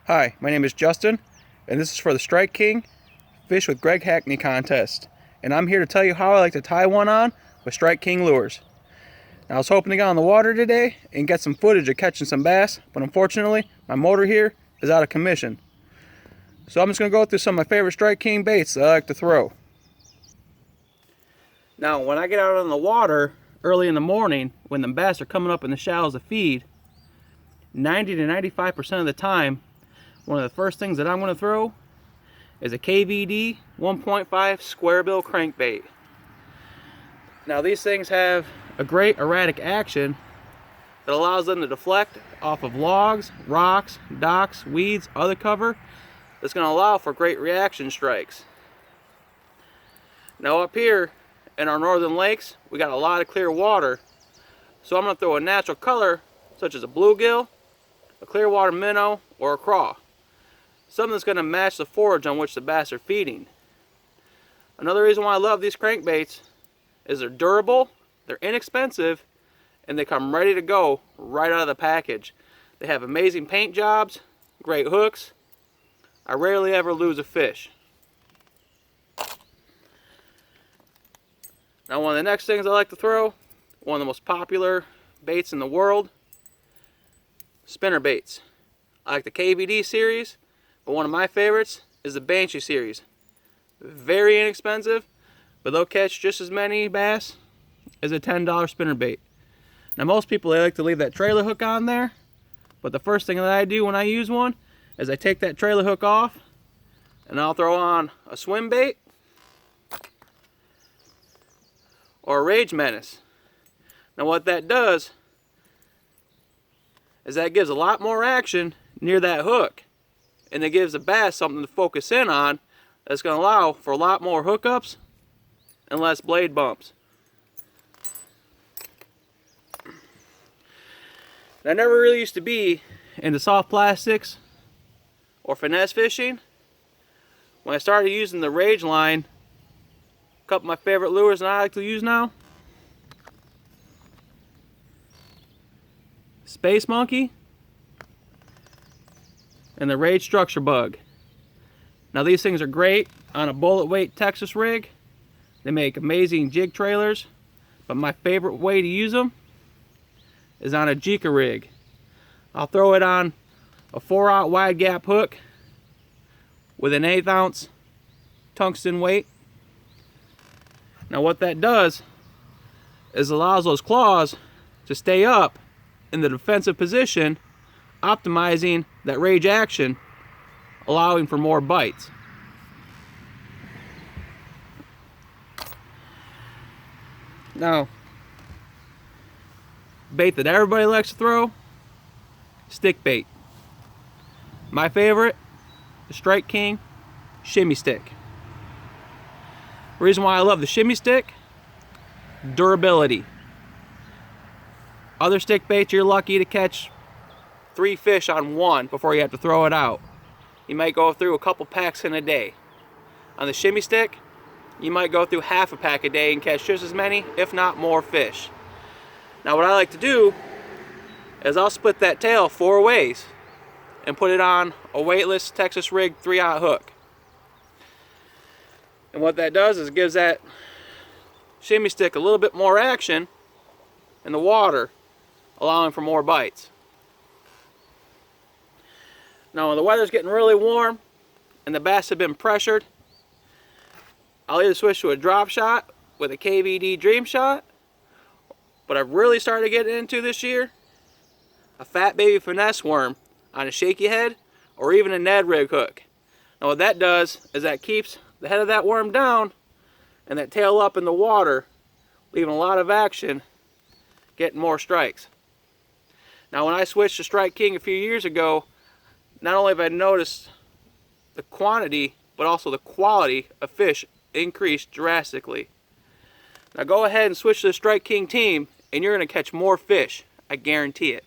Hi, my name is Justin, and this is for the Strike King Fish with Greg Hackney contest. And I'm here to tell you how I like to tie one on with Strike King lures. Now, I was hoping to get on the water today and get some footage of catching some bass, but unfortunately, my motor here is out of commission. So I'm just going to go through some of my favorite Strike King baits that I like to throw. Now, when I get out on the water early in the morning, when the bass are coming up in the shallows to feed, 90 to 95% of the time, one of the first things that I'm going to throw is a KVD 1.5 square bill crankbait. Now, these things have a great erratic action that allows them to deflect off of logs, rocks, docks, weeds, other cover. That's going to allow for great reaction strikes. Now, up here in our northern lakes, we got a lot of clear water, so I'm going to throw a natural color such as a bluegill, a clear water minnow, or a craw. Something that's going to match the forage on which the bass are feeding. Another reason why I love these crankbaits is they're durable, they're inexpensive, and they come ready to go right out of the package. They have amazing paint jobs, great hooks. I rarely ever lose a fish. Now, one of the next things I like to throw, one of the most popular baits in the world, spinner baits. I like the KVD series, but one of my favorites is the Banshee series. Very inexpensive, but they'll catch just as many bass as a $10 spinner bait. Now, most people, they like to leave that trailer hook on there, but the first thing that I do when I use one is I take that trailer hook off and I'll throw on a swim bait or a Rage Menace. Now, what that does is that gives a lot more action near that hook, and it gives the bass something to focus in on that's going to allow for a lot more hookups and less blade bumps. And I never really used to be into soft plastics or finesse fishing. When I started using the Rage line, a couple of my favorite lures that I like to use now: Space Monkey and the Rage Structure Bug. Now, these things are great on a bullet weight Texas rig. They make amazing jig trailers, but my favorite way to use them is on a Jika rig. I'll throw it on a 4/0 wide gap hook with an 1/8 ounce tungsten weight. Now, what that does is allows those claws to stay up in the defensive position, optimizing that rage action, allowing for more bites. Now, bait that everybody likes to throw, stick bait. My favorite, the Strike King shimmy stick. The reason why I love the shimmy stick: durability. Other stick baits, you're lucky to catch 3 fish on one before you have to throw it out. You might go through a couple packs in a day. On the shimmy stick, you might go through half a pack a day and catch just as many, if not more, fish. Now, what I like to do is I'll split that tail 4 ways and put it on a weightless Texas rig 3/0 hook. And what that does is it gives that shimmy stick a little bit more action in the water, allowing for more bites. Now, when the weather's getting really warm and the bass have been pressured, I'll either switch to a drop shot with a KVD Dream Shot, but I've really started getting into this year a fat baby finesse worm on a shaky head or even a Ned rig hook. Now, what that does is that keeps the head of that worm down and that tail up in the water, leaving a lot of action, getting more strikes. Now, when I switched to Strike King a few years ago, not only have I noticed the quantity, but also the quality of fish increased drastically. Now, go ahead and switch to the Strike King team, and you're going to catch more fish. I guarantee it.